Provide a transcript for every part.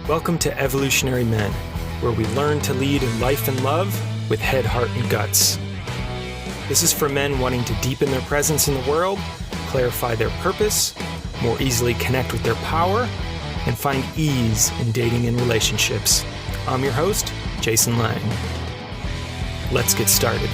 Welcome to Evolutionary Men, where we learn to lead in life and love with head, heart, and guts. This is for men wanting to deepen their presence in the world, clarify their purpose, more easily connect with their power, and find ease in dating and relationships. I'm your host, Jason Lang. Let's get started.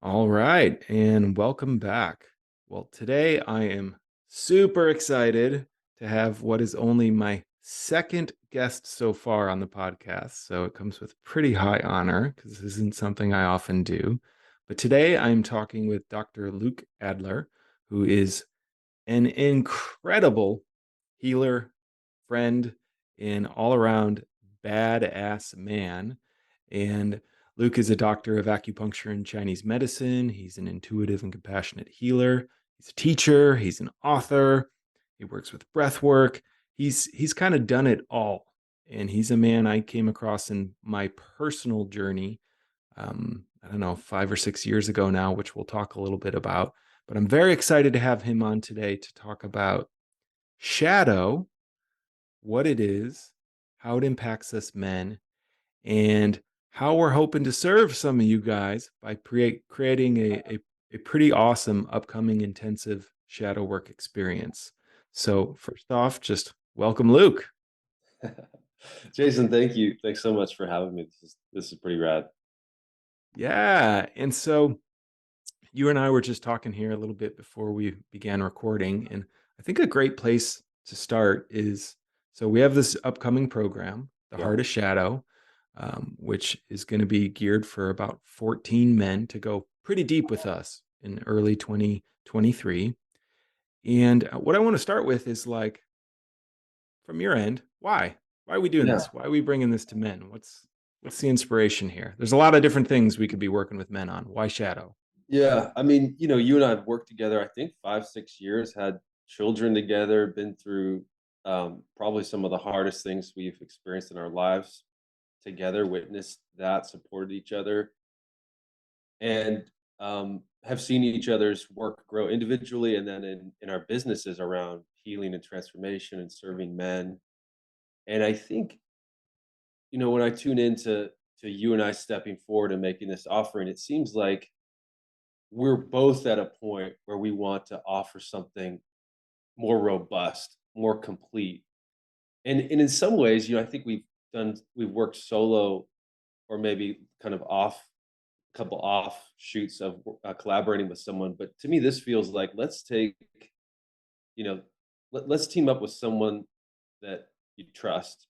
All right, and welcome back. Well, today I am super excited to have what is only my second guest so far on the podcast. So it comes with pretty high honor because this isn't something I often do. But today I'm talking with Dr. Luke Adler, who is an incredible healer, friend, and all-around badass man. And Luke is a doctor of acupuncture and Chinese medicine. He's an intuitive and compassionate healer. He's a teacher. He's an author. He works with breath work. He's kind of done it all. And he's a man I came across in my personal journey, I don't know, 5 or 6 years ago now, which we'll talk a little bit about. But I'm very excited to have him on today to talk about shadow, what it is, how it impacts us men, and how we're hoping to serve some of you guys by creating a pretty awesome upcoming intensive shadow work experience. So first off, just welcome, Luke. Jason, thank you. Thanks so much for having me. This is pretty rad. Yeah. And so you and I were just talking here a little bit before we began recording. And I think a great place to start is, so we have this upcoming program, The Yeah. Heart of Shadow, which is going to be geared for about 14 men to go pretty deep with us in early 2023. And what I want to start with is, like, from your end, why are we doing Yeah. this? Why are we bringing this to men? What's the inspiration here? There's a lot of different things we could be working with men on. Why shadow? Yeah. I mean, you and I have worked together, I think 5, 6 years, had children together, been through probably some of the hardest things we've experienced in our lives together, witnessed that, supported each other, and have seen each other's work grow individually and then in our businesses around healing and transformation and serving men. And I think when I tune into you and I stepping forward and making this offering, it seems like we're both at a point where we want to offer something more robust, more complete. And in some ways, I think we've worked solo or maybe kind of couple offshoots of collaborating with someone. But to me, this feels like you know, let's team up with someone that you trust,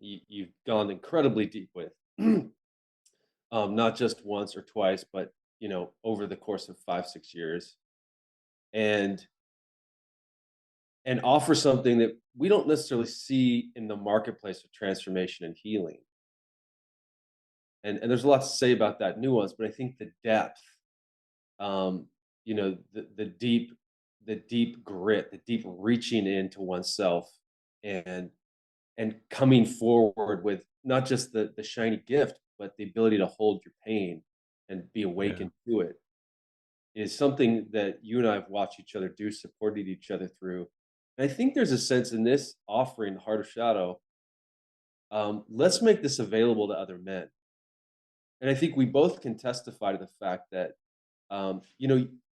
you've gone incredibly deep with. Not just once or twice, but over the course of 5, 6 years, and offer something that we don't necessarily see in the marketplace of transformation and healing. And there's a lot to say about that nuance, but I think the depth, the deep grit, the deep reaching into oneself, and coming forward with not just the shiny gift, but the ability to hold your pain and be Yeah. awakened to it, is something that you and I have watched each other do, supported each other through. And I think there's a sense in this offering, Heart of Shadow, let's make this available to other men. And I think we both can testify to the fact that,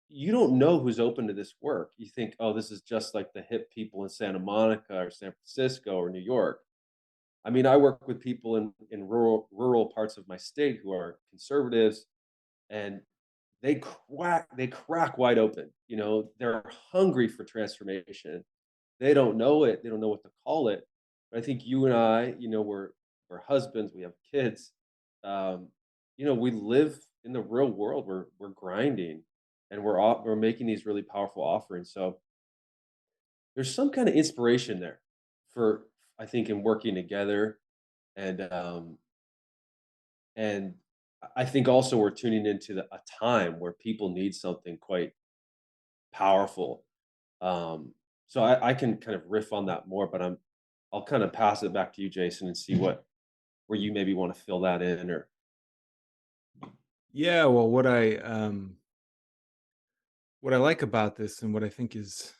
you don't know who's open to this work. You think, oh, this is just like the hip people in Santa Monica or San Francisco or New York. I mean, I work with people in rural parts of my state who are conservatives, and they crack wide open. They're hungry for transformation. They don't know it. They don't know what to call it. But I think you and I, we're husbands. We have kids. Um, we live in the real world. We're grinding, and we're making these really powerful offerings. So there's some kind of inspiration there for, I think, in working together, and and I think also we're tuning into a time where people need something quite powerful. So I can kind of riff on that more, but I'll kind of pass it back to you, Jason, and see where you maybe want to fill that in. Or Yeah, well, what I like about this, and what I think is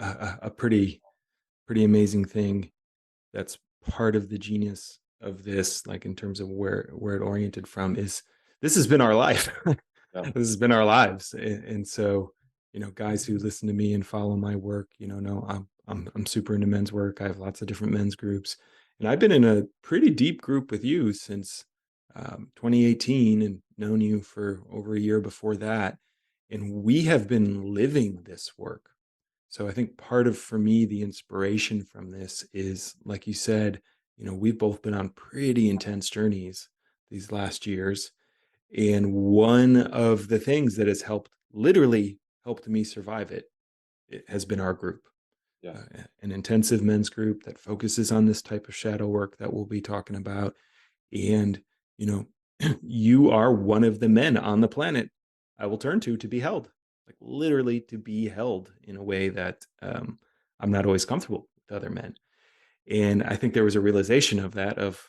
a pretty amazing thing. That's part of the genius of this, like in terms of where it oriented from, is this has been our life. Yeah. This has been our lives. And so, guys who listen to me and follow my work, know I'm super into men's work. I have lots of different men's groups, and I've been in a pretty deep group with you since 2018, and known you for over a year before that. And we have been living this work. So I think part of, for me, the inspiration from this is, like you said, we've both been on pretty intense journeys these last years. And one of the things that has literally helped me survive it has been our group, Yeah. an intensive men's group that focuses on this type of shadow work that we'll be talking about. And, you know, you are one of the men on the planet I will turn to be held, like literally to be held in a way that I'm not always comfortable with other men. And I think there was a realization of that, of,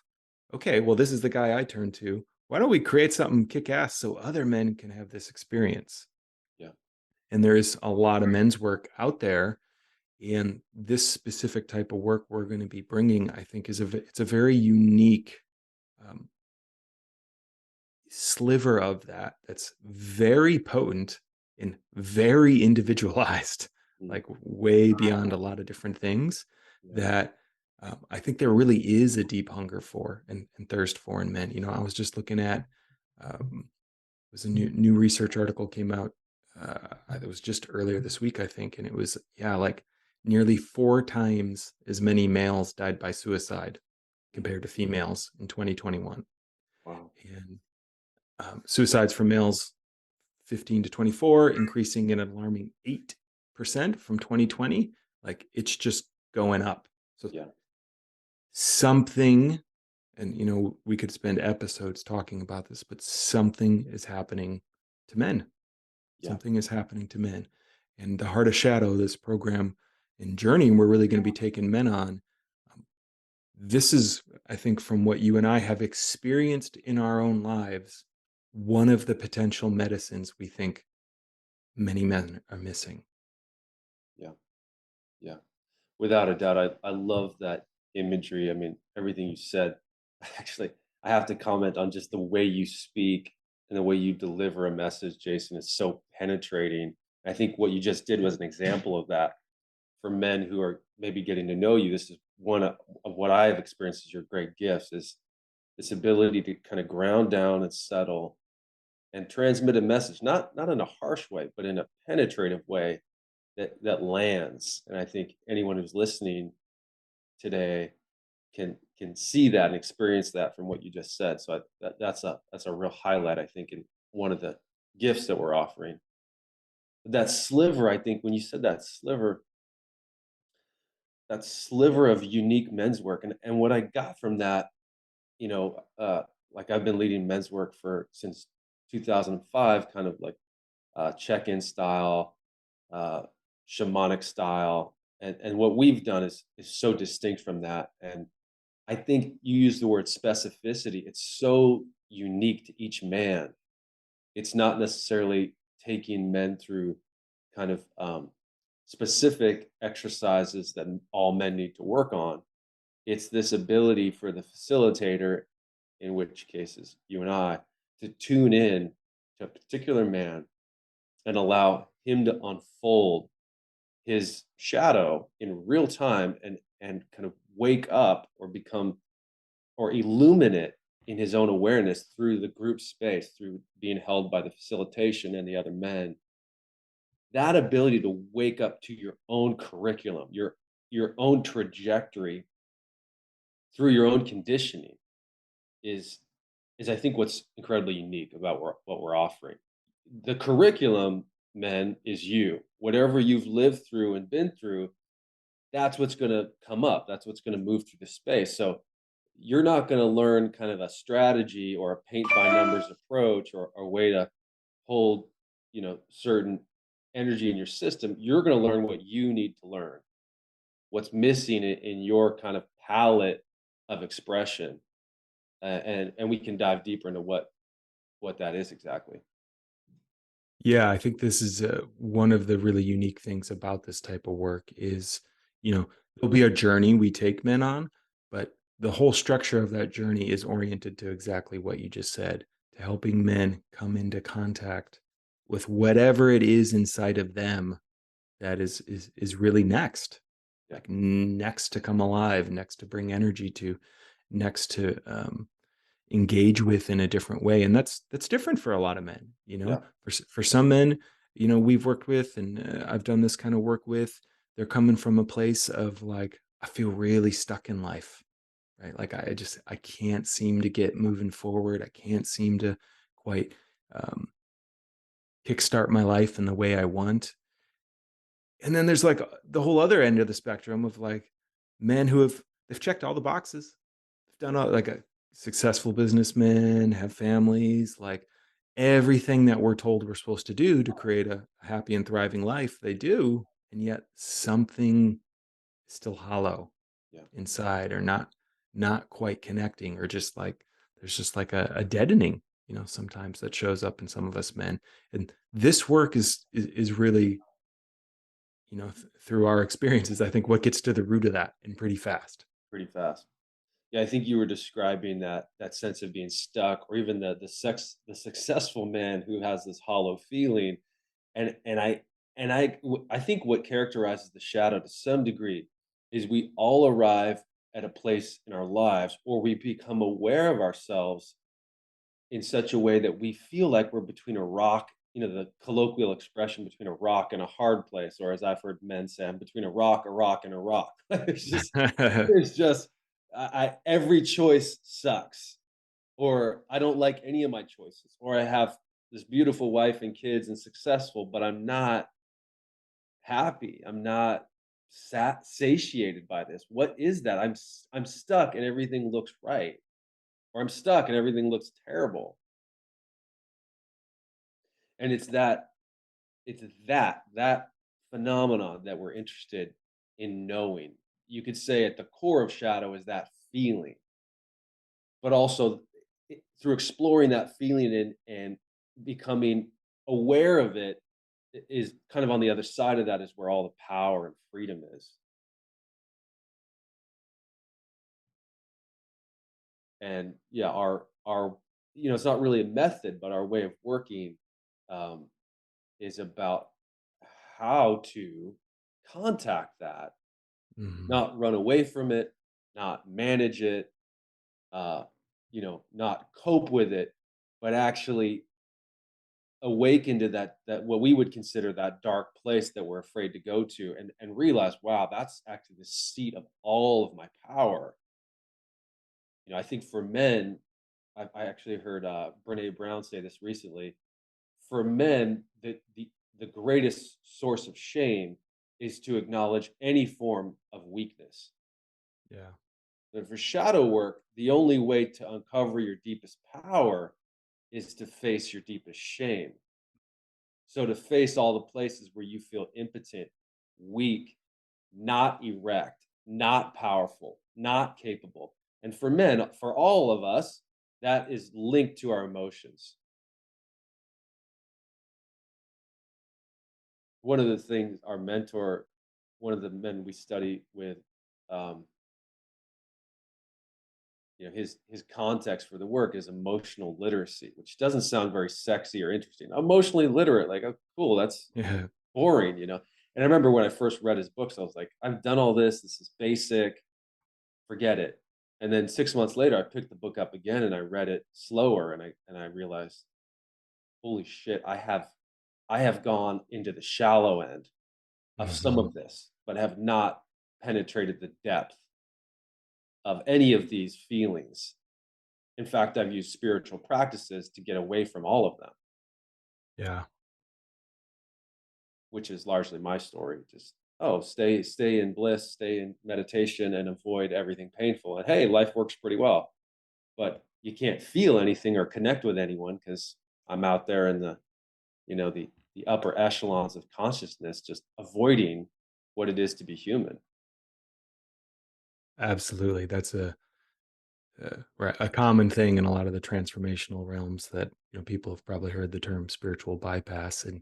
okay, well, this is the guy I turn to. Why don't we create something kick ass so other men can have this experience? Yeah. And there's a lot of men's work out there. And this specific type of work we're going to be bringing, I think, it's a very unique um, sliver of that's very potent and very individualized, Mm. like way beyond a lot of different things Yeah. that I think there really is a deep hunger for and thirst for in men. I was just looking at it was a new research article came out. It was just earlier this week, I think, and it was, yeah, like nearly 4 times as many males died by suicide Mm. compared to females in 2021. Wow. And suicides for males 15 to 24 increasing an alarming 8% from 2020. Like, it's just going up. So Yeah. something, and we could spend episodes talking about this, but something is happening to men. Yeah. Something is happening to men. And the Heart of Shadow, this program and journey we're really going to be taking men on, um, this is, I think, from what you and I have experienced in our own lives, one of the potential medicines we think many men are missing. Yeah. Yeah. Without a doubt, I love that imagery. I mean, everything you said. Actually, I have to comment on just the way you speak and the way you deliver a message, Jason, is so penetrating. I think what you just did was an example of that for men who are maybe getting to know you. This is one of what I have experienced as your great gifts, is this ability to kind of ground down and settle and transmit a message, not in a harsh way, but in a penetrative way that lands. And I think anyone who's listening today can see that and experience that from what you just said. So that's a real highlight, I think, in one of the gifts that we're offering. That sliver, I think, when you said that sliver of unique men's work, and what I got from that, you know, like I've been leading men's work for since 2005, kind of like check-in style, uh, shamanic style, and what we've done is so distinct from that. And I think you use the word specificity. It's so unique to each man. It's not necessarily taking men through kind of specific exercises that all men need to work on. It's this ability for the facilitator, in which cases you and I, to tune in to a particular man and allow him to unfold his shadow in real time and kind of wake up or become or illuminate in his own awareness through the group space, through being held by the facilitation and the other men. That ability to wake up to your own curriculum, your own trajectory through your own conditioning is is I think what's incredibly unique about what we're offering. The curriculum, men, is you. Whatever you've lived through and been through, that's what's going to come up. That's what's going to move through the space. So you're not going to learn kind of a strategy or a paint by numbers approach or way to hold, certain energy in your system. You're going to learn what you need to learn, what's missing in your kind of palette of expression, and we can dive deeper into what that is exactly. Yeah, I think this is one of the really unique things about this type of work is, there'll be a journey we take men on, but the whole structure of that journey is oriented to exactly what you just said, to helping men come into contact with whatever it is inside of them that is really next, Yeah, like next to come alive, next to bring energy to, next to engage with in a different way, and that's different for a lot of men. yeah, For some men, we've worked with, and I've done this kind of work with, they're coming from a place of like, I feel really stuck in life, right? Like I can't seem to get moving forward. I can't seem to quite um, kickstart my life in the way I want. And then there's like the whole other end of the spectrum of like men who they've checked all the boxes, done all, like a successful businessmen, have families, like everything that we're told we're supposed to do to create a happy and thriving life, they do, and yet something is still hollow yeah, inside, or not quite connecting, or just like there's just like a deadening, sometimes that shows up in some of us men. And this work is really, through our experiences, I think what gets to the root of that and pretty fast. pretty fast. Yeah, I think you were describing that sense of being stuck, or even the successful man who has this hollow feeling, and I think what characterizes the shadow to some degree is we all arrive at a place in our lives, or we become aware of ourselves in such a way that we feel like we're between a rock, the colloquial expression between a rock and a hard place, or as I've heard men say, I'm between a rock, and a rock. There's just every choice sucks, or I don't like any of my choices, or I have this beautiful wife and kids and successful, but I'm not happy. I'm not satiated by this. What is that? I'm stuck and everything looks right, or I'm stuck and everything looks terrible. And it's that phenomenon that we're interested in knowing. You could say at the core of shadow is that feeling, but also through exploring that feeling and becoming aware of it is kind of on the other side of that is where all the power and freedom is. And yeah, our it's not really a method, but our way of working um, is about how to contact that, Mhm. not run away from it, not manage it, uh, not cope with it, but actually awaken to that what we would consider that dark place that we're afraid to go to, and realize, wow, that's actually the seat of all of my power. I think for men, I actually heard Brene Brown say this recently. For men, the greatest source of shame is to acknowledge any form of weakness. Yeah. But for shadow work, the only way to uncover your deepest power is to face your deepest shame. So to face all the places where you feel impotent, weak, not erect, not powerful, not capable. And for men, for all of us, that is linked to our emotions. One of the things our mentor, one of the men we study with, um, his context for the work is emotional literacy, which doesn't sound very sexy or interesting. Emotionally literate, like, oh, cool, that's Yeah. boring. And I remember when I first read his books, I was like, I've done all this. This is basic. Forget it. And then 6 months later, I picked the book up again and I read it slower, and I realized, holy shit, I have gone into the shallow end of some Mhm. of this, but have not penetrated the depth of any of these feelings. In fact, I've used spiritual practices to get away from all of them, Yeah. which is largely my story. Just, oh, stay in bliss, stay in meditation, and avoid everything painful. And hey, life works pretty well. But you can't feel anything or connect with anyone because I'm out there in the upper echelons of consciousness, just avoiding what it is to be human. Absolutely. That's right, a common thing in a lot of the transformational realms that people have probably heard the term spiritual bypass. And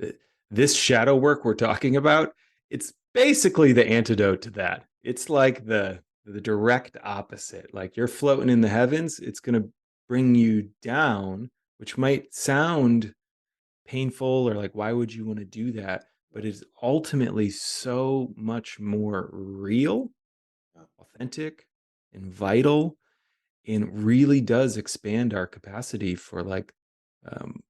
th- this shadow work we're talking about, it's basically the antidote to that. It's like the direct opposite. Like you're floating in the heavens, it's going to bring you down, which might sound painful or like why would you want to do that, but it's ultimately so much more real, Yeah. authentic, and vital, and really does expand our capacity for like um,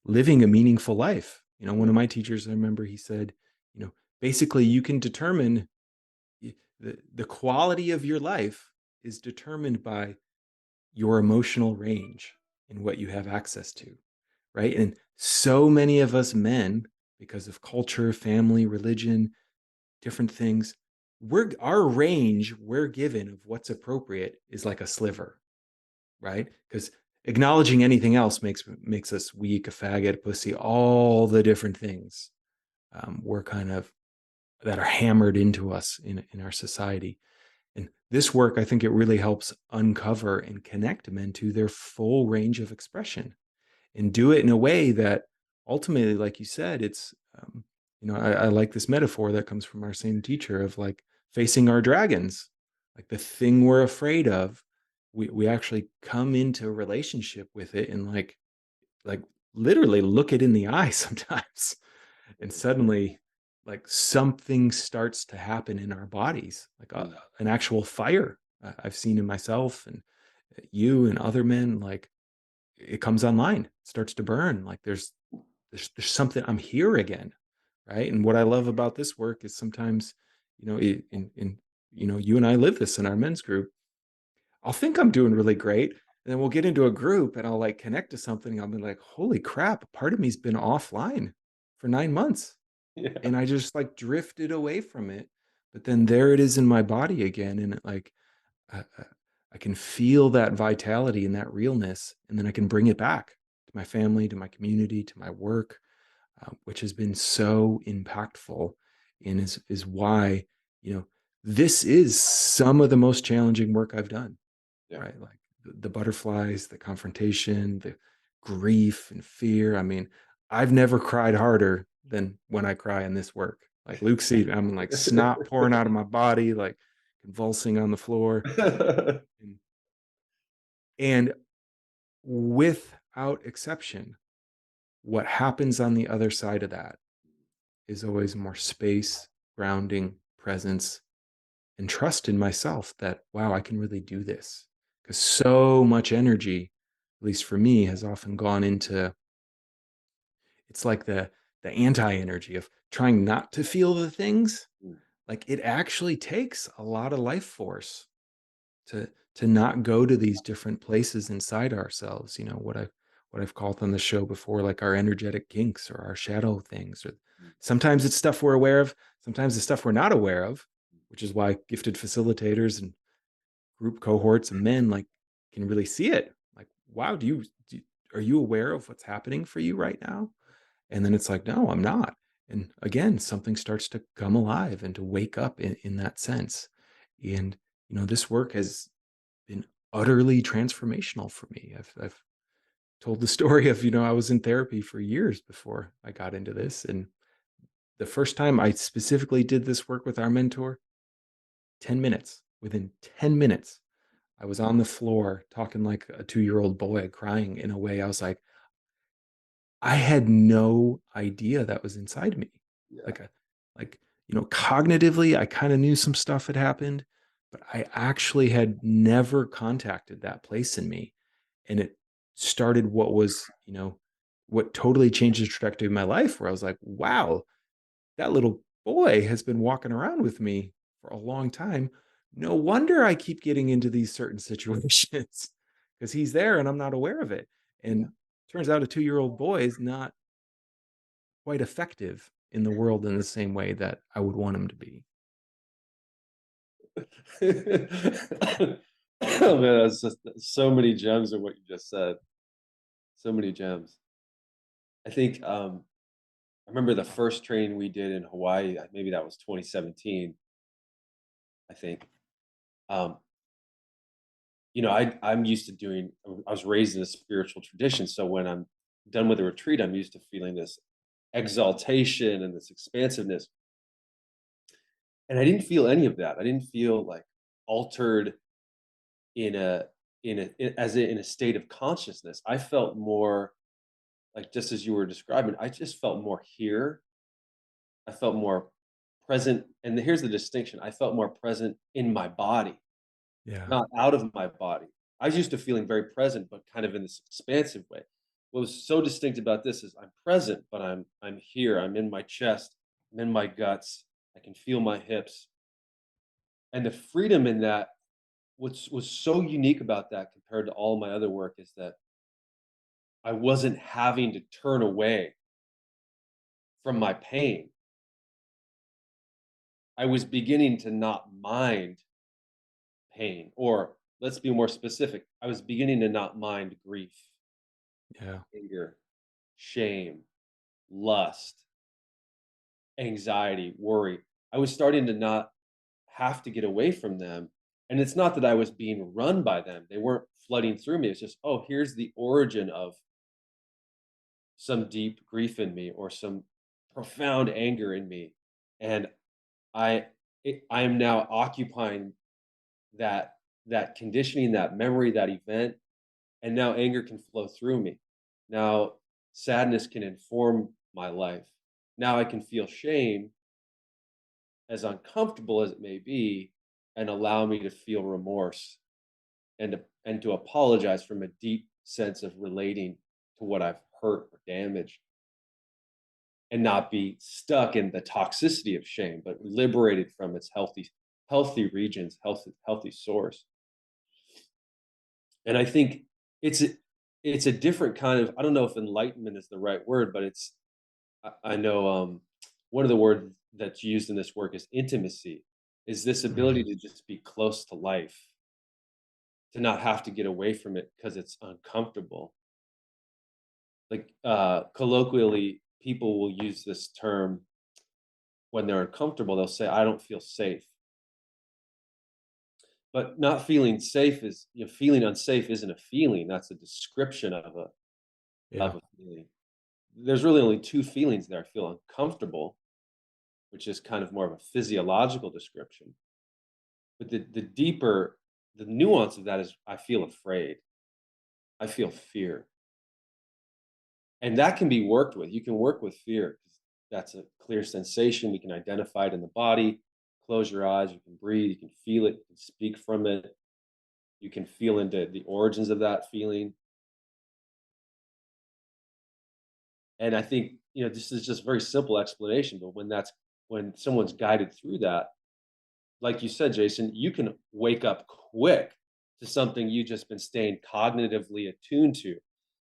living a meaningful life. One Yeah. of my teachers, I remember he said, basically you can determine the quality of your life is determined by your emotional range and what you have access to, right? And so many of us men, because of culture, family, religion, different things, our range we're given of what's appropriate is like a sliver, right? Because acknowledging anything else makes us weak, a faggot, a pussy, all the different things we're kind of that are hammered into us in our society. And this work, I think it really helps uncover and connect men to their full range of expression and do it in a way that ultimately, like you said, it's, I like this metaphor that comes from our same teacher of like facing our dragons, like the thing we're afraid of. We actually come into a relationship with it and like literally look it in the eye sometimes. And suddenly like something starts to happen in our bodies, like Mm. an actual fire I've seen in myself and you and other men. Like it comes online, starts to burn. Like there's something. I'm here again, right? And what I love about this work is sometimes, in you and I live this in our men's group. I'll think I'm doing really great, and then we'll get into a group, and I'll like connect to something. I'll be like, holy crap! Part of me's been offline for 9 months, Yeah. and I just like drifted away from it. But then there it is in my body again, and like I, I I can feel that vitality and that realness, and then I can bring it back to my family, to my community, to my work, which has been so impactful, and is why this is some of the most challenging work I've done. Yeah. Right, like the butterflies, the confrontation, the grief and fear. I mean, I've never cried harder than when I cry in this work. Like Luke see, I'm like snot pouring out of my body, like convulsing on the floor. And, and without exception, what happens on the other side of that is always more space, grounding, presence, and trust in myself that, wow, I can really do this. Because so much energy, at least for me, has often gone into it's like the anti-energy of trying not to feel the things. Mm. Like it actually takes a lot of life force to not go to these different places inside ourselves. What I've called on the show before, like our energetic kinks or our shadow things. Or Mm. sometimes it's stuff we're aware of, sometimes it's stuff we're not aware of, which is why gifted facilitators and group cohorts of men like can really see it. Like, wow, are you aware of what's happening for you right now? And then it's like, no, I'm not. And again, something starts to come alive and to wake up in that sense. And this work has been utterly transformational for me. I've told the story of I was in therapy for years before I got into this, and the first time I specifically did this work with our mentor, 10 minutes. Within 10 minutes, I was on the floor talking like a 2-year-old boy, crying in a way I was like, I had no idea that was inside me. Yeah. Like, cognitively, I kind of knew some stuff had happened, but I actually had never contacted that place in me. And it started what totally changed the trajectory of my life, where I was like, wow, that little boy has been walking around with me for a long time. No wonder I keep getting into these certain situations because he's there and I'm not aware of it. Yeah. And turns out a 2-year-old boy is not quite effective in the world in the same way that I would want him to be. Oh man, that's just so many gems in what you just said. So many gems. I think I remember the first training we did in Hawaii, maybe that was 2017, I think. Um, I'm used to doing. I was raised in a spiritual tradition, so when I'm done with a retreat, I'm used to feeling this exaltation and this expansiveness, and I didn't feel any of that. I didn't feel like altered in a in a state of consciousness. I felt more like, just as you were describing, I just felt more here. I felt more present, and here's the distinction: I felt more present in my body, Yeah. not out of my body. I was used to feeling very present, but kind of in this expansive way. What was so distinct about this is I'm present, but I'm here. I'm in my chest. I'm in my guts. I can feel my hips, and the freedom in that. What was so unique about that compared to all my other work is that I wasn't having to turn away from my pain. I was beginning to not mind pain, or let's be more specific, I was beginning to not mind grief, Yeah. anger, shame, lust, anxiety, worry. I was starting to not have to get away from them. And it's not that I was being run by them. They weren't flooding through me. It's just, oh, here's the origin of some deep grief in me or some profound anger in me. And I I am now occupying that conditioning, that memory, that event, and now anger can flow through me. Now sadness can inform my life. Now I can feel shame, as uncomfortable as it may be, and allow me to feel remorse and to apologize from a deep sense of relating to what I've hurt or damaged, and not be stuck in the toxicity of shame, but liberated from its healthy regions, healthy source. And I think it's a, it's a different kind of, I don't know if enlightenment is the right word, but I know one of the words that's used in this work is intimacy, is this ability Mhm. to just be close to life, to not have to get away from it because it's uncomfortable. Like colloquially, people will use this term when they're uncomfortable. They'll say, "I don't feel safe." But not feeling safe is, feeling unsafe isn't a feeling. That's a description Yeah. of a feeling. There's really only two feelings there. I feel uncomfortable, which is kind of more of a physiological description. But the nuance of that is I feel afraid. I feel fear. And that can be worked with. You can work with fear because that's a clear sensation. We can identify it in the body. Close your eyes, you can breathe, you can feel it, you can speak from it, you can feel into the origins of that feeling. And I think, this is just very simple explanation, but when someone's guided through that, like you said, Jason, you can wake up quick to something you just been staying cognitively attuned to,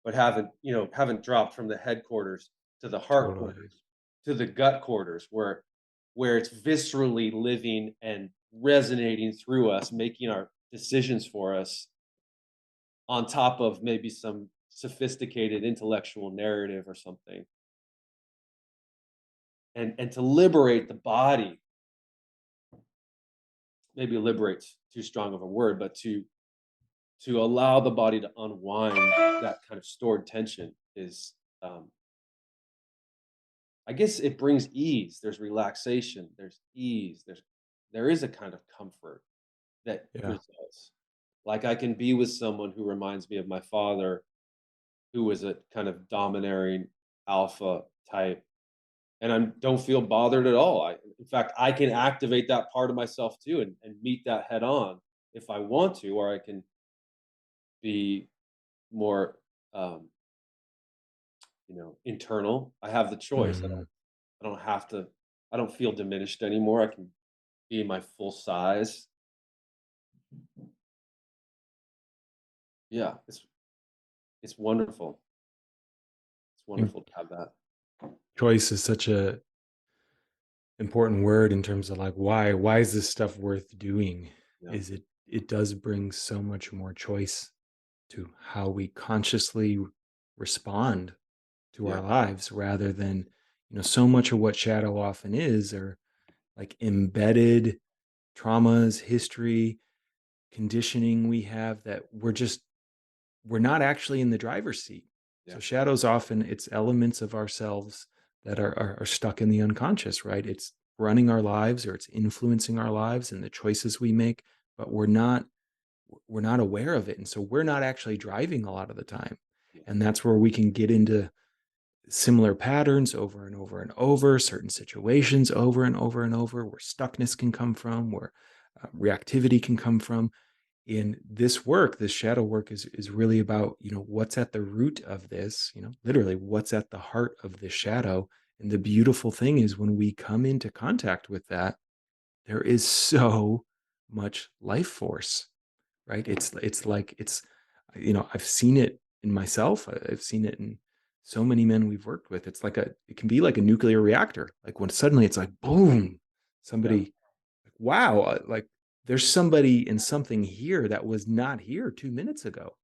but haven't dropped from the headquarters to the heart Totally. quarters, to the gut quarters, where it's viscerally living and resonating through us, making our decisions for us on top of maybe some sophisticated intellectual narrative or something. And to liberate the body, maybe liberate's too strong of a word, but to allow the body to unwind that kind of stored tension is, um, I guess it brings ease. There's relaxation, there's ease, there is a kind of comfort that Yeah. results. Like I can be with someone who reminds me of my father, who was a kind of domineering alpha type, and I don't feel bothered at all. In fact, I can activate that part of myself too, and meet that head on if I want to, or I can be more, um, internal. I have the choice. Mhm. I don't have to. I don't feel diminished anymore. I can be my full size. Yeah, it's wonderful. It's I think wonderful to have that. choice is such a important word in terms of like why is this stuff worth doing? Yeah, Is it does bring so much more choice to how we consciously respond to our yeah, lives rather than, so much of what shadow often is are like embedded traumas, history, conditioning we have that we're not actually in the driver's seat. Yeah. So shadows often it's elements of ourselves that are stuck in the unconscious, right? It's running our lives or it's influencing our lives and the choices we make, but we're not aware of it. And so we're not actually driving a lot of the time. Yeah. And that's where we can get into similar patterns over and over and over, certain situations over and over and over, where stuckness can come from, where reactivity can come from. In this work, this shadow work is really about, what's at the root of this, literally what's at the heart of this shadow. And the beautiful thing is when we come into contact with that, there is so much life force, right? It's like I've seen it in myself. I've seen it in so many men we've worked with. It can be like a nuclear reactor. Like when suddenly it's like boom, Yeah. somebody, wow, like there's somebody and something here that was not here 2 minutes ago.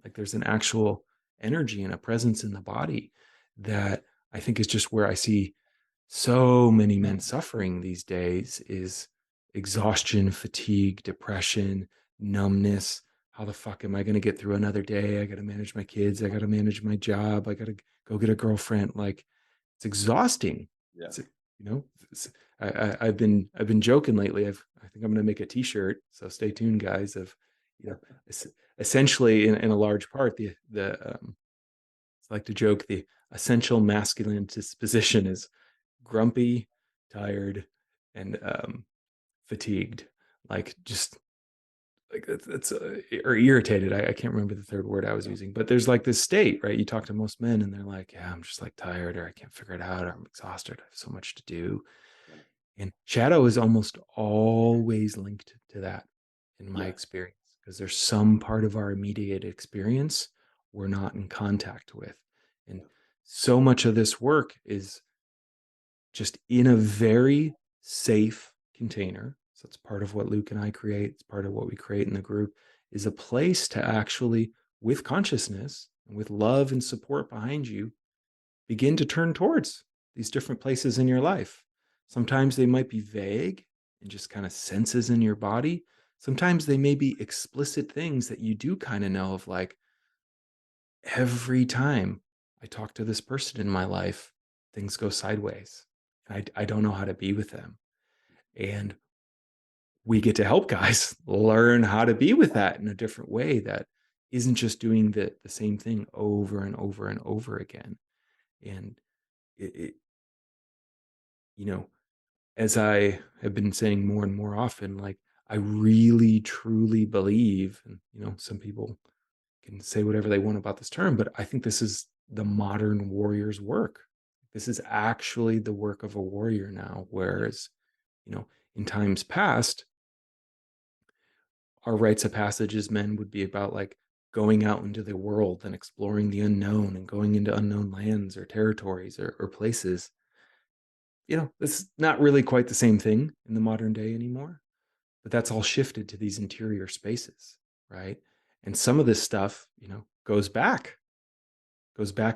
Like there's an actual energy and a presence in the body that I think is just where I see so many men suffering these days is exhaustion, fatigue, depression, numbness. How the fuck am I going to get through another day? I got to manage my kids. I got to manage my job. I got to go get a girlfriend. Like it's exhausting. Yeah. It's, you know, it's, I've been joking lately. I think I'm going to make a T-shirt. So stay tuned, guys. Of you know, essentially in a large part the I like to joke the essential masculine disposition is grumpy, tired, and fatigued. Like just like that's or irritated. I can't remember the third word I was Yeah. using, but there's like this state, right? You talk to most men, and they're like, "Yeah, I'm just like tired, or I can't figure it out, or I'm exhausted. I have so much to do." Yeah. And shadow is almost always linked to that, in my Yes. experience, because there's some part of our immediate experience we're not in contact with, and Yeah. so much of this work is just in a very safe container. So it's part of what Luke and I create. It's part of what we create in the group is a place to actually, with consciousness and with love and support behind you, begin to turn towards these different places in your life. Sometimes they might be vague and just kind of senses in your body. Sometimes they may be explicit things that you do kind of know of, like, every time I talk to this person in my life, things go sideways. I don't know how to be with them. And we get to help guys learn how to be with that in a different way that isn't just doing the same thing over and over and over again. And it you know, as I have been saying more and more often, like I really truly believe, and some people can say whatever they want about this term, but I think this is the modern warrior's work. This is actually the work of a warrior now. Yeah. Whereas, in times past, our rites of passage as men would be about like going out into the world and exploring the unknown and going into unknown lands or territories or places. This is not really quite the same thing in the modern day anymore, but that's all shifted to these interior spaces, right? And some of this stuff, goes back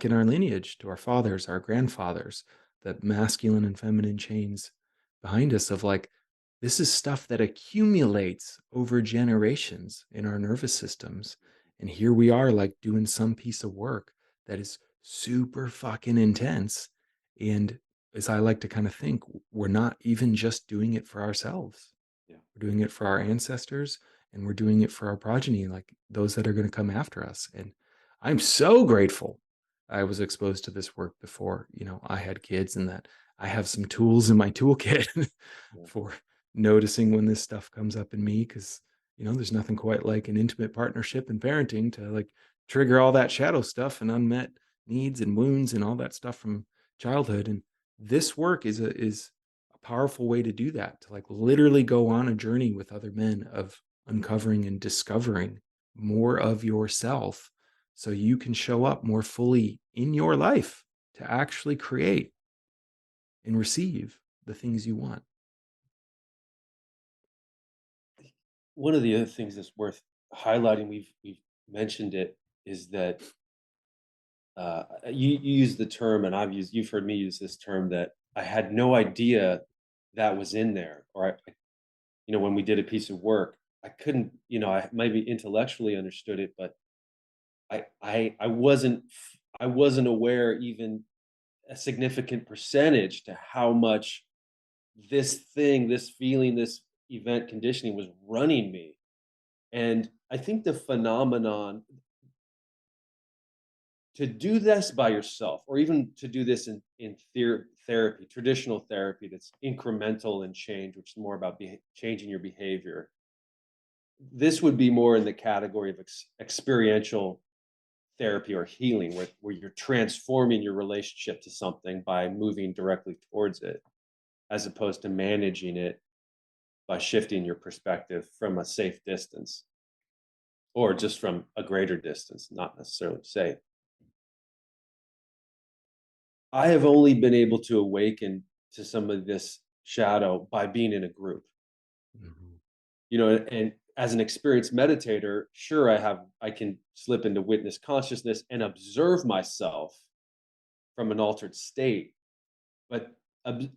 in our lineage to our fathers, our grandfathers, the masculine and feminine chains behind us of like, this is stuff that accumulates over generations in our nervous systems. And here we are, like doing some piece of work that is super fucking intense. And as I like to kind of think, we're not even just doing it for ourselves. Yeah. We're doing it for our ancestors and we're doing it for our progeny, like those that are going to come after us. And I'm so grateful I was exposed to this work before, I had kids and that I have some tools in my toolkit Yeah. for noticing when this stuff comes up in me. Cause, there's nothing quite like an intimate partnership and parenting to like trigger all that shadow stuff and unmet needs and wounds and all that stuff from childhood. And this work is a powerful way to do that, to like literally go on a journey with other men of uncovering and discovering more of yourself so you can show up more fully in your life to actually create and receive the things you want. One of the other things that's worth highlighting, we've mentioned it, is that you use the term, and you've heard me use this term, that I had no idea that was in there, or when we did a piece of work. I couldn't, I maybe intellectually understood it, but I wasn't aware even a significant percentage to how much this feeling, this event conditioning was running me. And I think the phenomenon to do this by yourself, or even to do this in therapy, traditional therapy that's incremental in change, which is more about changing your behavior. This would be more in the category of experiential therapy or healing, where you're transforming your relationship to something by moving directly towards it, as opposed to managing it by shifting your perspective from a safe distance or just from a greater distance, not necessarily safe. I have only been able to awaken to some of this shadow by being in a group. Mhm. And as an experienced meditator, sure, I can slip into witness consciousness and observe myself from an altered state, but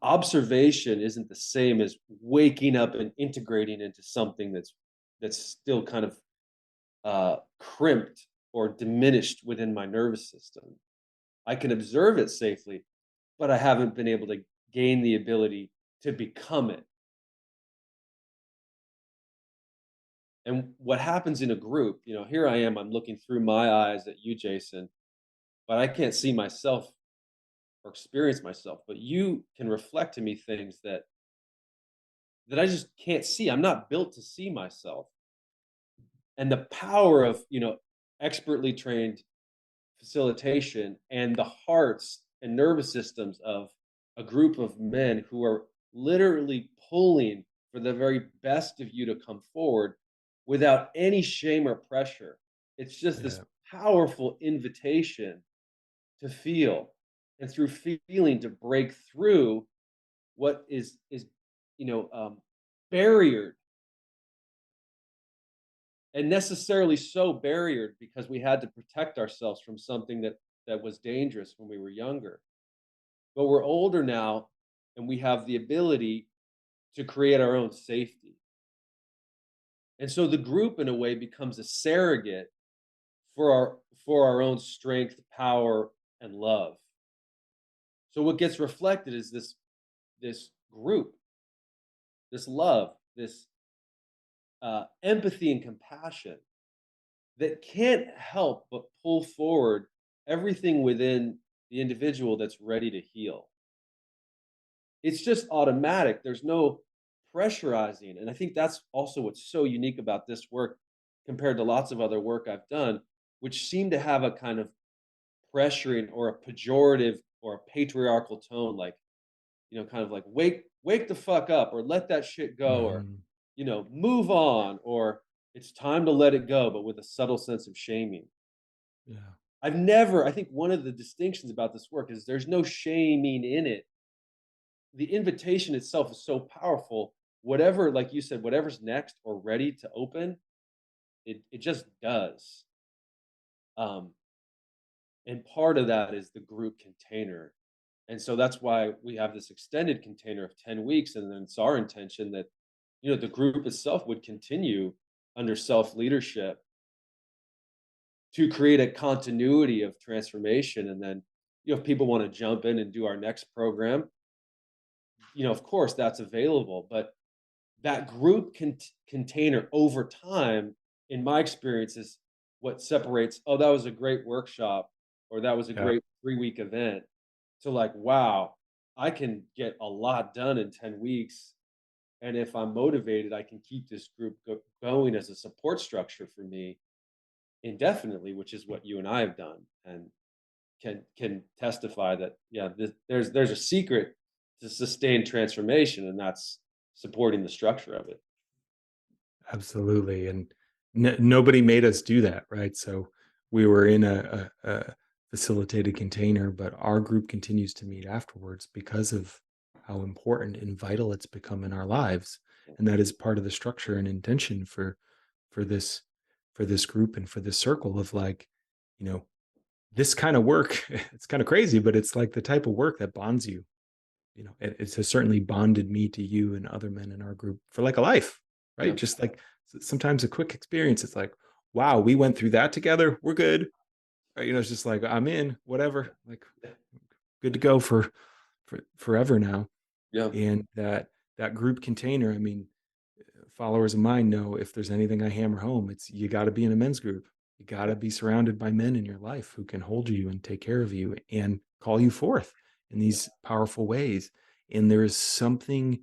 observation isn't the same as waking up and integrating into something that's still kind of crimped or diminished within my nervous system. I can observe it safely, but I haven't been able to gain the ability to become it. And what happens in a group, here I am, I'm looking through my eyes at you, Jason, but I can't see myself or experience myself. But you can reflect to me things that I just can't see. I'm not built to see myself. And the power of, expertly trained facilitation and the hearts and nervous systems of a group of men who are literally pulling for the very best of you to come forward without any shame or pressure. It's just this Yeah. powerful invitation to feel, and through feeling to break through what is you know barriered, and necessarily so barriered because we had to protect ourselves from something that was dangerous when we were younger. But we're older now, and we have the ability to create our own safety. And so the group in a way becomes a surrogate for our own strength, power, and love. So what gets reflected is this group, this love, this empathy and compassion that can't help but pull forward everything within the individual that's ready to heal. It's just automatic. There's no pressurizing. And I think that's also what's so unique about this work compared to lots of other work I've done, which seem to have a kind of pressuring or a pejorative or a patriarchal tone, like, kind of like wake the fuck up, or let that shit go, or, Mhm. move on, or it's time to let it go, but with a subtle sense of shaming. Yeah. I think one of the distinctions about this work is there's no shaming in it. The invitation itself is so powerful. Whatever, like you said, whatever's next or ready to open, it just does. Um, and part of that is the group container. And so that's why we have this extended container of 10 weeks. And then it's our intention that, the group itself would continue under self leadership to create a continuity of transformation. And then, if people want to jump in and do our next program, of course that's available. But that group container over time, in my experience, is what separates, oh, that was a great workshop, or that was a Yeah. great 3-week event, to like, wow, I can get a lot done in 10 weeks. And if I'm motivated, I can keep this group going as a support structure for me indefinitely, which is what you and I have done, and can testify that, yeah, there's a secret to sustained transformation, and that's supporting the structure of it. Absolutely. And nobody made us do that, right? So we were in a facilitated container, but our group continues to meet afterwards because of how important and vital it's become in our lives. And that is part of the structure and intention for this for this group and for this circle of, like, you know, this kind of work. It's kind of crazy, but it's like the type of work that bonds you. It has certainly bonded me to you and other men in our group for like a life, right? Yeah. Just like sometimes a quick experience, it's like, wow, we went through that together. We're good. It's just like, I'm in, whatever, like good to go for forever now. Yeah. And that group container, I mean, followers of mine know if there's anything I hammer home, it's you got to be in a men's group. You got to be surrounded by men in your life who can hold you and take care of you and call you forth in these powerful ways. And there is something,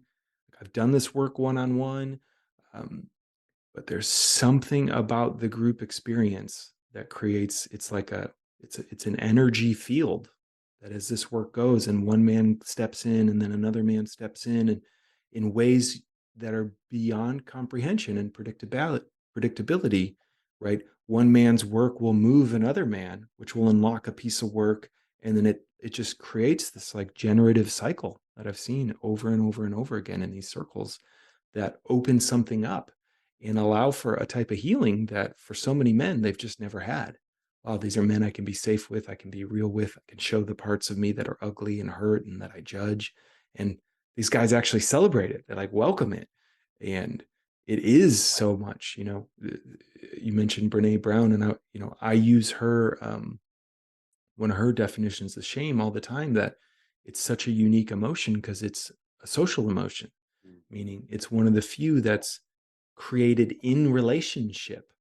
I've done this work one on one, but there's something about the group experience that creates, it's an energy field that as this work goes and one man steps in and then another man steps in, and in ways that are beyond comprehension and predictability, right? One man's work will move another man, which will unlock a piece of work, and then it just creates this like generative cycle that I've seen over and over and over again in these circles that open something up and allow for a type of healing that for so many men they've just never had. Oh, these are men I can be safe with, I can be real with, I can show the parts of me that are ugly and hurt and that I judge. And these guys actually celebrate it. They like welcome it. And it is so much, you mentioned Brene Brown, and I use her, one of her definitions of shame all the time, that it's such a unique emotion because it's a social emotion, Mm. meaning it's one of the few that's created in relationship.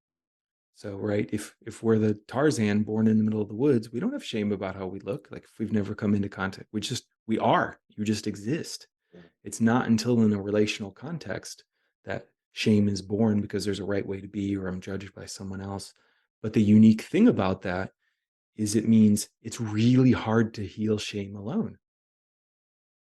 So, right, if we're the Tarzan born in the middle of the woods, we don't have shame about how we look. Like if we've never come into contact, we are. You just exist. Yeah. It's not until in a relational context that shame is born because there's a right way to be or I'm judged by someone else. But the unique thing about that is it means it's really hard to heal shame alone.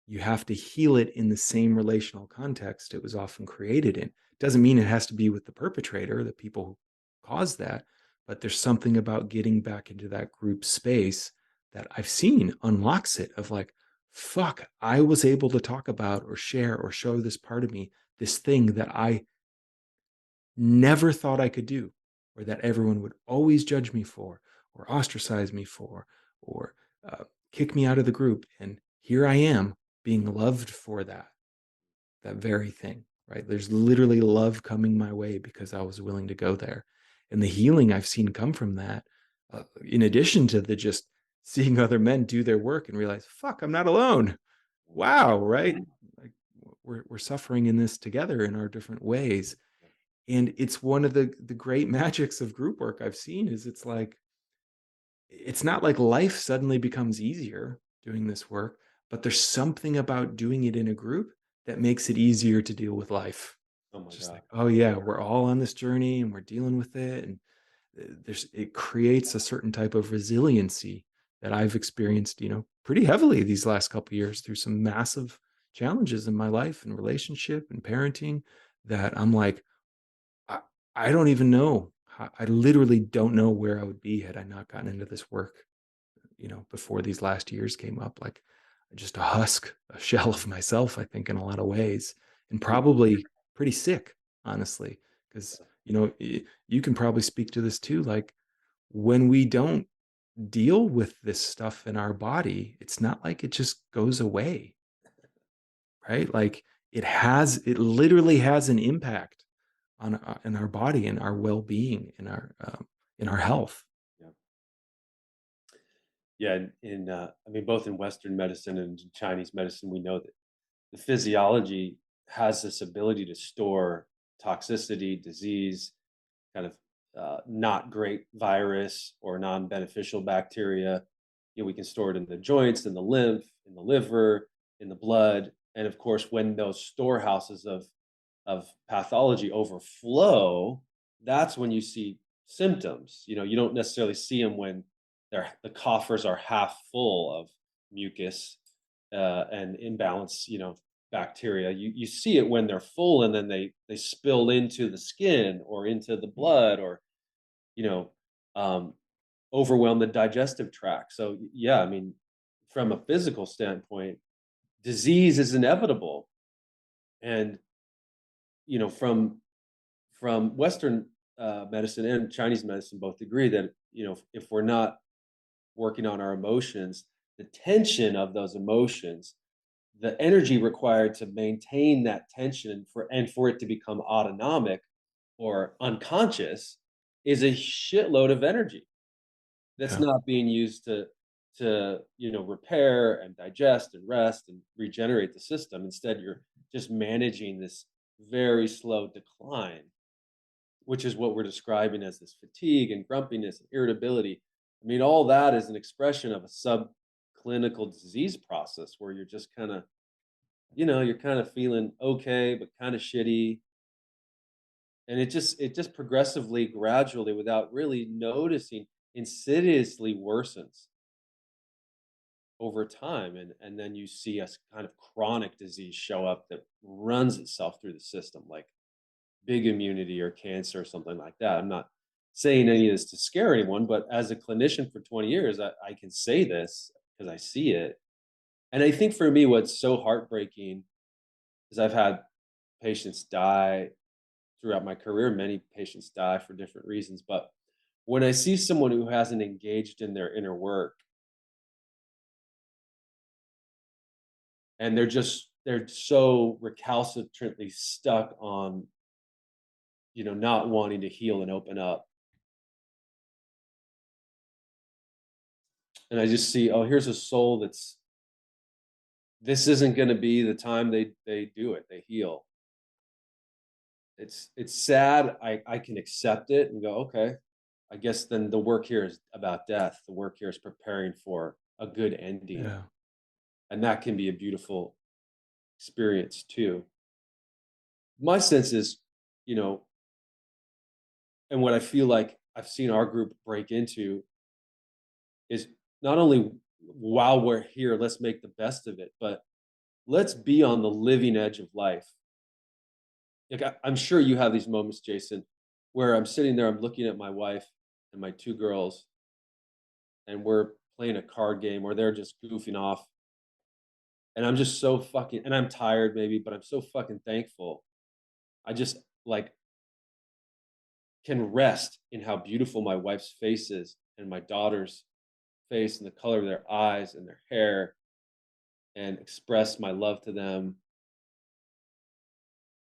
You have to heal it in the same relational context it was often created in. Doesn't mean it has to be with the perpetrator, the people who caused that, but there's something about getting back into that group space that I've seen unlocks it of like, fuck, I was able to talk about or share or show this part of me, this thing that I never thought I could do, or that everyone would always judge me for, or ostracize me for, or kick me out of the group. And here I am being loved for that very thing, right? There's literally love coming my way because I was willing to go there. And the healing I've seen come from that, in addition to the just seeing other men do their work and realize, fuck, I'm not alone. Wow, right? Like we're suffering in this together in our different ways. And it's one of the great magics of group work I've seen is it's not like life suddenly becomes easier doing this work, but there's something about doing it in a group that makes it easier to deal with life. Oh my It's just God. like, oh yeah, we're all on this journey and we're dealing with it. And it creates a certain type of resiliency that I've experienced, pretty heavily these last couple of years through some massive challenges in my life and relationship and parenting that I'm like, I, I don't even know. I literally don't know where I would be had I not gotten into this work, before these last years came up. Like just a husk, a shell of myself, I think, in a lot of ways, and Mm. probably pretty sick, honestly, because, you can probably speak to this too. Like when we don't deal with this stuff in our body, it's not like it just goes away, right? Like it literally has an impact on in our body and our well-being in our health. Yeah. Yeah. I mean, both in Western medicine and Chinese medicine, we know that the physiology has this ability to store toxicity, disease, kind of not great virus or non-beneficial bacteria. We can store it in the joints, in the lymph, in the liver, in the blood, and of course, when those storehouses of pathology overflow, that's when you see symptoms. You don't necessarily see them when the coffers are half full of mucus and imbalance, bacteria. You see it when they're full and then they spill into the skin or into the blood or you know um, overwhelm the digestive tract. So yeah, I mean, from a physical standpoint, disease is inevitable, and from Western medicine and Chinese medicine both agree that if we're not working on our emotions, the tension of those emotions, the energy required to maintain that tension and for it to become autonomic or unconscious is a shitload of energy that's Yeah. not being used to repair and digest and rest and regenerate the system. Instead, you're just managing this very slow decline, which is what we're describing as this fatigue and grumpiness and irritability. I mean, all that is an expression of a subclinical disease process where you're just kind of, you're kind of feeling okay, but kind of shitty. And it just progressively, gradually, without really noticing, insidiously worsens over time. And then you see a kind of chronic disease show up that runs itself through the system, like big immunity or cancer or something like that. I'm not saying any of this to scare anyone, but as a clinician for 20 years, I can say this because I see it. And I think for me, what's so heartbreaking is I've had patients die throughout my career. Many patients die for different reasons. But when I see someone who hasn't engaged in their inner work and they're so recalcitrantly stuck on, not wanting to heal and open up. And I just see, oh, here's a soul this isn't going to be the time they do it. They heal. It's sad. I can accept it and go, okay, I guess then the work here is about death. The work here is preparing for a good ending. Yeah. And that can be a beautiful experience too. My sense is, you know, and what I feel like I've seen our group break into is not only while we're here, let's make the best of it, but let's be on the living edge of life. Like I'm sure you have these moments, Jason, where I'm sitting there, I'm looking at my wife and my two girls, and we're playing a card game or they're just goofing off. And I'm just so fucking, and I'm tired maybe, but I'm so fucking thankful. I just like can rest in how beautiful my wife's face is and my daughter's face and the color of their eyes and their hair, and express my love to them.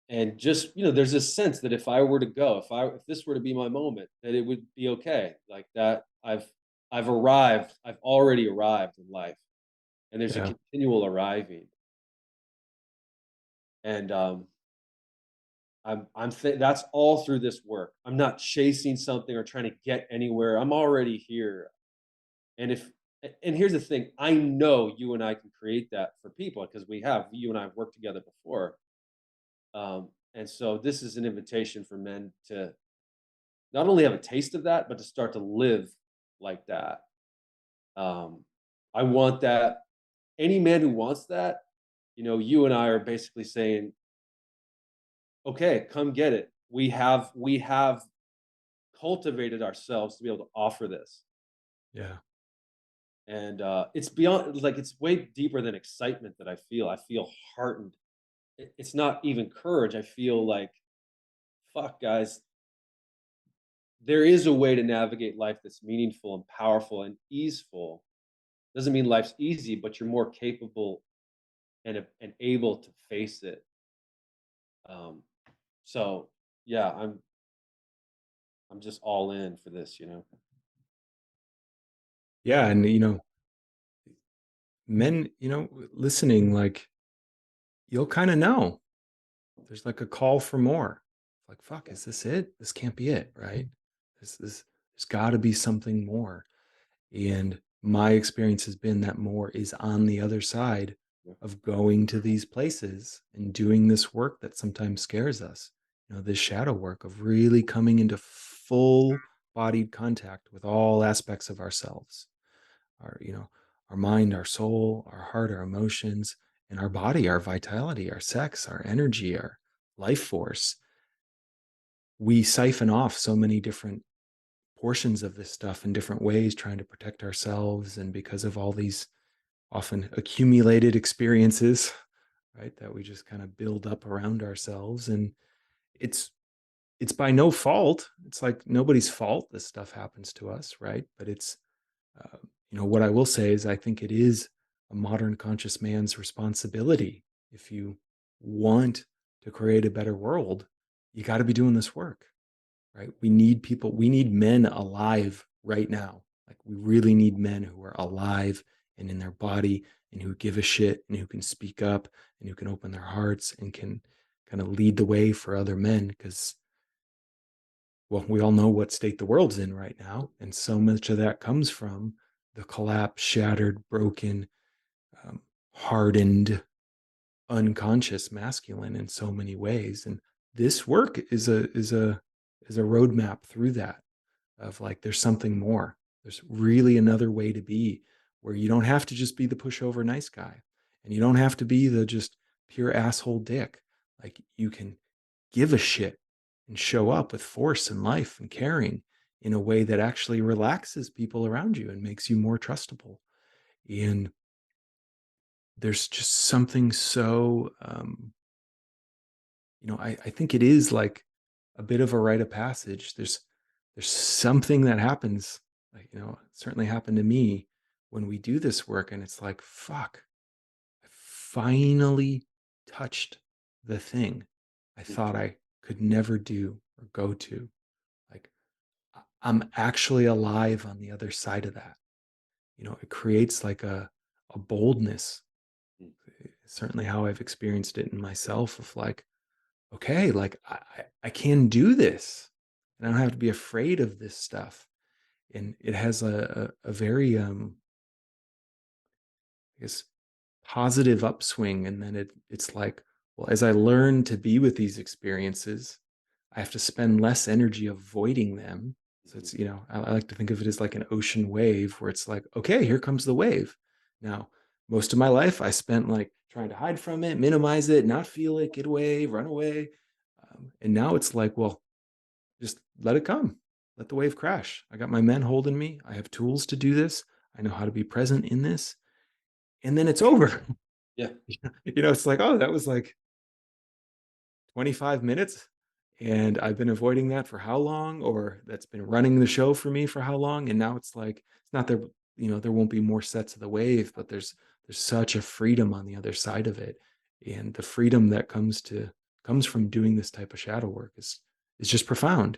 And just, there's this sense that if I were to go, if this were to be my moment, that it would be okay. Like that I've arrived, I've already arrived in life. And there's a Yeah. continual arriving. And that's all through this work. I'm not chasing something or trying to get anywhere. I'm already here. And and here's the thing, I know you and I can create that for people because you and I have worked together before. And so this is an invitation for men to not only have a taste of that, but to start to live like that. Um, I want that. Any man who wants that, you and I are basically saying, okay, come get it. We have cultivated ourselves to be able to offer this. Yeah. And it's beyond, like, it's way deeper than excitement that I feel. I feel heartened. It's not even courage. I feel like, fuck, guys, there is a way to navigate life that's meaningful and powerful and easeful. Doesn't mean life's easy, but you're more capable and able to face it. Um, so yeah, I'm just all in for this. Yeah. And, men, listening, like, you'll kind of know there's like a call for more. Like, fuck, is this it? This can't be it, right? There's got to be something more. And my experience has been that more is on the other side Yeah. of going to these places and doing this work that sometimes scares us. This shadow work of really coming into full bodied contact with all aspects of ourselves, our mind, our soul, our heart, our emotions, and our body, our vitality, our sex, our energy, our life force. We siphon off so many different portions of this stuff in different ways, trying to protect ourselves. And because of all these often accumulated experiences, right, that we just kind of build up around ourselves. And it's it's by no fault. It's like nobody's fault this stuff happens to us, right? But it's uh, what I will say is I think it is a modern conscious man's responsibility. If you want to create a better world, you got to be doing this work. right? We need people, we need men alive right now. Like we really need men who are alive and in their body and who give a shit and who can speak up and who can open their hearts and can kind of lead the way for other men. Because, well, we all know what state the world's in right now. And so much of that comes from the collapsed, shattered, broken, um, hardened, unconscious masculine in so many ways. And this work is a roadmap through that, of like there's something more. There's really another way to be, where you don't have to just be the pushover nice guy, and you don't have to be the just pure asshole dick. Like you can give a shit and show up with force and life and caring in a way that actually relaxes people around you and makes you more trustable. And there's just something so I think it is like a bit of a rite of passage. There's something that happens, like, it certainly happened to me when we do this work, and it's like, fuck, I finally touched the thing I thought I could never do or go to. Like, I'm actually alive on the other side of that. It creates like a boldness. It's certainly how I've experienced it in myself, of like, okay, like I can do this, and I don't have to be afraid of this stuff. And it has a very I guess positive upswing. And then it's like, well, as I learn to be with these experiences, I have to spend less energy avoiding them. So it's, I like to think of it as like an ocean wave, where it's like, okay, here comes the wave. Now, most of my life I spent like trying to hide from it, minimize it, not feel it, get away, run away. And now it's like, well, just let it come. Let the wave crash. I got my men holding me. I have tools to do this. I know how to be present in this. And then it's over. Yeah. It's like, oh, that was like 25 minutes. And I've been avoiding that for how long? Or that's been running the show for me for how long? And now it's like, it's not there, there won't be more sets of the wave, but there's such a freedom on the other side of it. And the freedom that comes from doing this type of shadow work is just profound.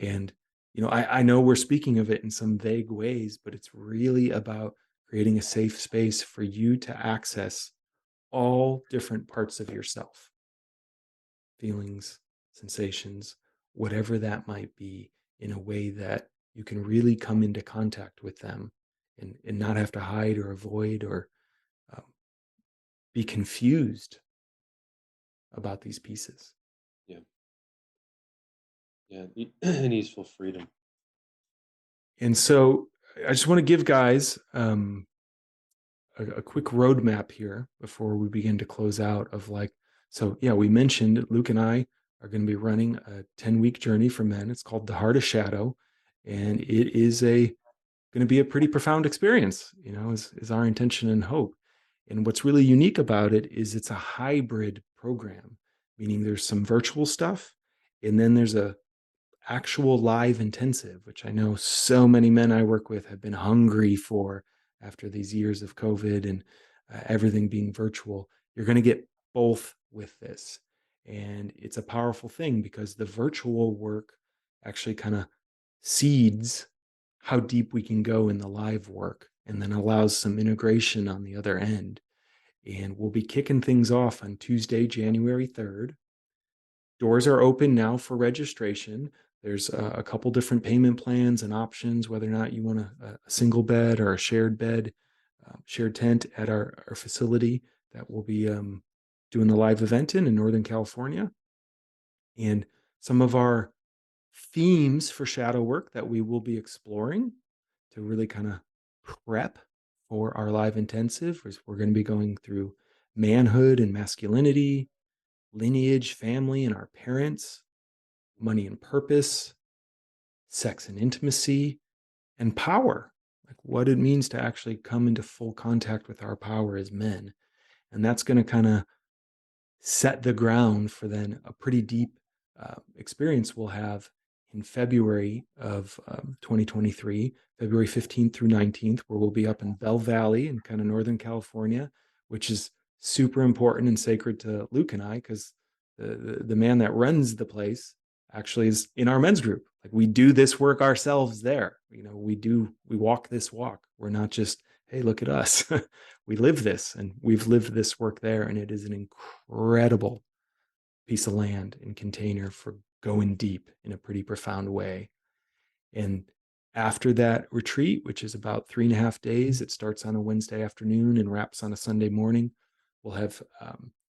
And I know we're speaking of it in some vague ways, but it's really about creating a safe space for you to access all different parts of yourself, feelings, sensations, whatever that might be, in a way that you can really come into contact with them, and not have to hide or avoid or um, be confused about these pieces. Yeah. Yeah. An easeful freedom. And so I just want to give guys a quick roadmap here before we begin to close out, of like, so yeah, we mentioned Luke and I are going to be running a 10-week journey for men. It's called The Heart of Shadow. And it is going to be a pretty profound experience, is our intention and hope. And what's really unique about it is it's a hybrid program, meaning there's some virtual stuff, and then there's a actual live intensive, which I know so many men I work with have been hungry for after these years of COVID and everything being virtual. You're going to get both with this. And it's a powerful thing, because the virtual work actually kind of seeds how deep we can go in the live work, and then allows some integration on the other end. And we'll be kicking things off on Tuesday, January 3rd. Doors are open now for registration. There's a couple different payment plans and options, whether or not you want a single bed or a shared bed, shared tent at our facility that we'll be doing the live event in Northern California. And some of our themes for shadow work that we will be exploring to really kind of prep for our live intensive is, we're going to be going through manhood and masculinity, lineage, family and our parents, money and purpose, sex and intimacy, and power, like what it means to actually come into full contact with our power as men. And that's going to kind of set the ground for then a pretty deep experience we'll have in February of 2023, February 15th through 19th, where we'll be up in Bell Valley in kind of Northern California, which is super important and sacred to Luke and I, because the man that runs the place actually is in our men's group. Like we do this work ourselves there. We walk this walk. We're not just, hey, look at us. We live this, and we've lived this work there. And it is an incredible piece of land and container for going deep in a pretty profound way. And after that retreat, which is about 3.5 days, it starts on a Wednesday afternoon and wraps on a Sunday morning. We'll have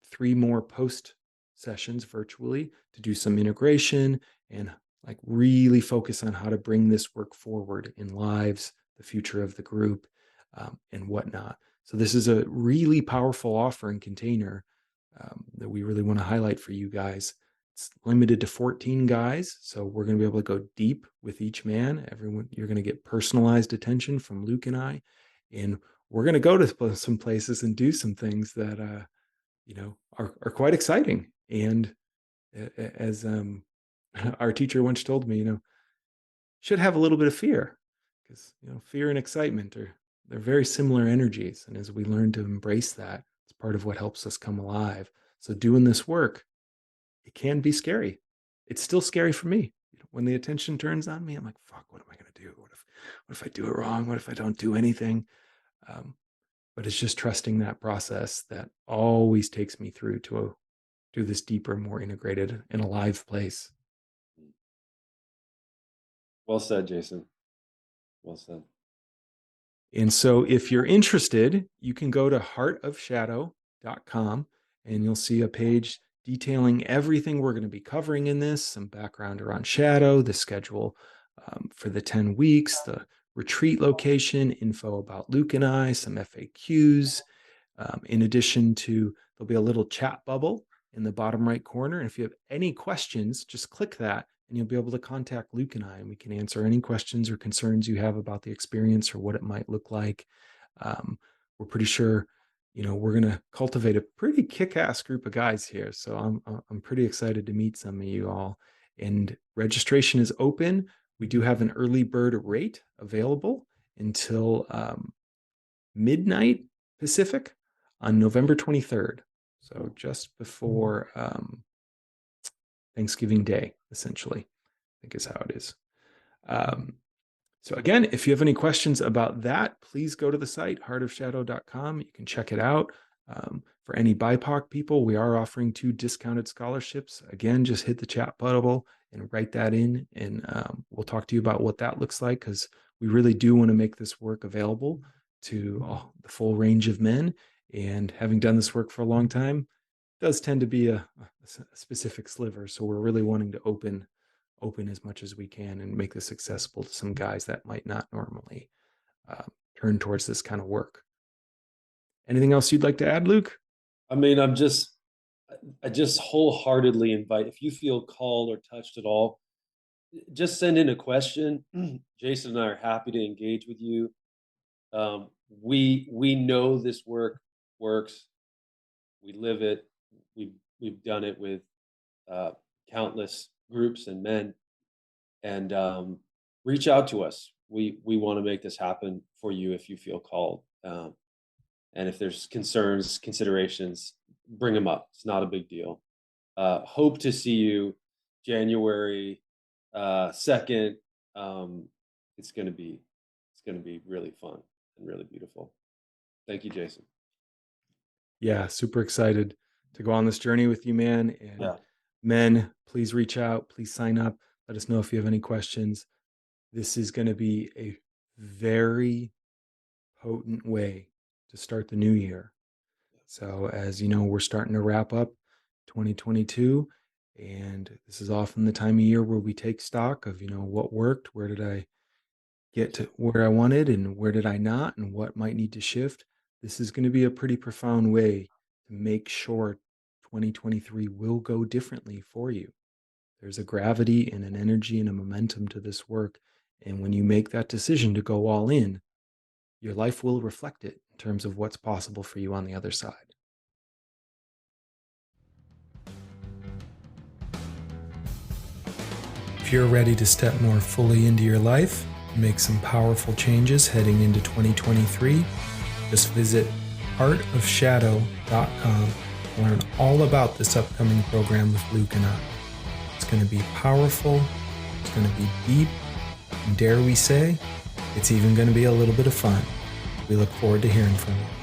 3 more post sessions virtually to do some integration and like really focus on how to bring this work forward in lives, the future of the group, and whatnot. So this is a really powerful offer and container that we really want to highlight for you guys. It's limited to 14 guys, so we're going to be able to go deep with each man. Everyone, you're going to get personalized attention from Luke and I, and we're going to go to some places and do some things that are quite exciting. And as our teacher once told me, should have a little bit of fear, because fear and excitement they're very similar energies, and as we learn to embrace that, it's part of what helps us come alive. So doing this work, it can be scary. It's still scary for me. When the attention turns on me, I'm like, fuck, what am I going to do? What if I do it wrong? What if I don't do anything? But it's just trusting that process that always takes me through to this deeper, more integrated and alive place. Well said, Jason. Well said. And so if you're interested, you can go to heartofshadow.com and you'll see a page detailing everything we're going to be covering in this, some background around shadow, the schedule for the 10 weeks, the retreat location, info about Luke and I, some FAQs. In addition to, there'll be a little chat bubble in the bottom right corner. And if you have any questions, just click that and you'll be able to contact Luke and I, and we can answer any questions or concerns you have about the experience or what it might look like. We're pretty sure, we're going to cultivate a pretty kick-ass group of guys here. So I'm pretty excited to meet some of you all. And registration is open. We do have an early bird rate available until midnight Pacific on November 23rd. So just before Thanksgiving Day, essentially, I think is how it is. So again, if you have any questions about that, please go to the site, heartofshadow.com. You can check it out. For any BIPOC people, we are offering 2 discounted scholarships. Again, just hit the chat bubble and write that in, and we'll talk to you about what that looks like, because we really do want to make this work available to the full range of men. And having done this work for a long time, it does tend to be a specific sliver. So we're really wanting to open as much as we can and make this accessible to some guys that might not normally turn towards this kind of work. Anything else you'd like to add, Luke? I mean, I just wholeheartedly invite, if you feel called or touched at all, just send in a question. Jason and I are happy to engage with you. We know this work works. We live it. We've done it with countless groups and men. And reach out to us. We want to make this happen for you if you feel called. And if there's concerns, considerations, bring them up. It's not a big deal. Hope to see you January 2nd. It's going to be really fun and really beautiful. Thank you, Jason. Yeah, super excited to go on this journey with you, man. And men, please reach out. Please sign up. Let us know if you have any questions. This is going to be a very potent way to start the new year. So as you know, we're starting to wrap up 2022, and this is often the time of year where we take stock of, what worked, where did I get to where I wanted, and where did I not, and what might need to shift. This is going to be a pretty profound way to make sure 2023 will go differently for you. There's a gravity and an energy and a momentum to this work. And when you make that decision to go all in, your life will reflect it in terms of what's possible for you on the other side. If you're ready to step more fully into your life and make some powerful changes heading into 2023, just visit heartofshadow.com to learn all about this upcoming program with Luke and I. It's going to be powerful. It's going to be deep. And dare we say, it's even going to be a little bit of fun. We look forward to hearing from you.